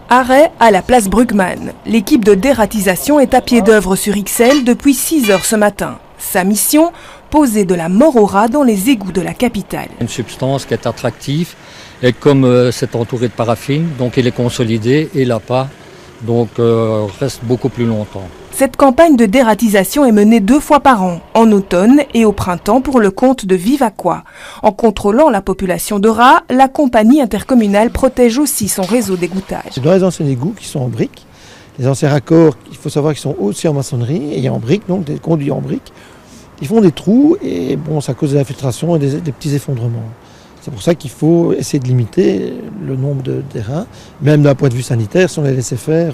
Arrêt à la place Brugman. L'équipe de dératisation est à pied d'œuvre sur Ixelles depuis 6 heures ce matin. Sa mission, poser de la mort aux rats dans les égouts de la capitale. Une substance qui est attractive et comme c'est entouré de paraffine, donc il est consolidé et l'appât donc reste beaucoup plus longtemps. Cette campagne de dératisation est menée 2 fois par an, en automne et au printemps pour le compte de Vivaqua. En contrôlant la population de rats, la compagnie intercommunale protège aussi son réseau d'égouttage. Dans les anciens égouts qui sont en briques, les anciens raccords, il faut savoir qu'ils sont aussi en maçonnerie et en briques, donc des conduits en briques. Ils font des trous et bon, ça cause des infiltrations et des petits effondrements. C'est pour ça qu'il faut essayer de limiter le nombre des rats, même d'un point de vue sanitaire, si on les laissait faire,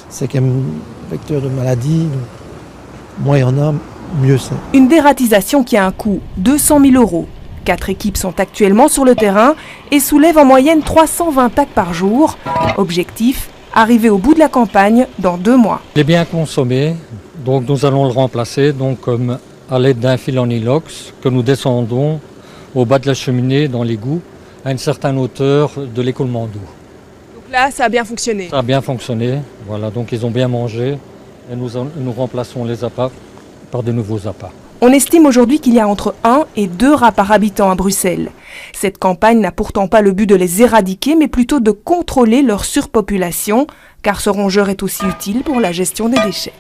c'est quand même un vecteur de maladie, donc moins il y en a, mieux c'est. Une dératisation qui a un coût 200 000 €. 4 équipes sont actuellement sur le terrain et soulèvent en moyenne 320 tacs par jour. Objectif, arriver au bout de la campagne dans 2 mois. Il est bien consommé, donc nous allons le remplacer à l'aide d'un fil en inox que nous descendons au bas de la cheminée dans l'égout à une certaine hauteur de l'écoulement d'eau. Donc là, ça a bien fonctionné. Ça a bien fonctionné, voilà, donc ils ont bien mangé et nous remplaçons les appâts par de nouveaux appâts. On estime aujourd'hui qu'il y a entre 1 et 2 rats par habitant à Bruxelles. Cette campagne n'a pourtant pas le but de les éradiquer, mais plutôt de contrôler leur surpopulation, car ce rongeur est aussi utile pour la gestion des déchets.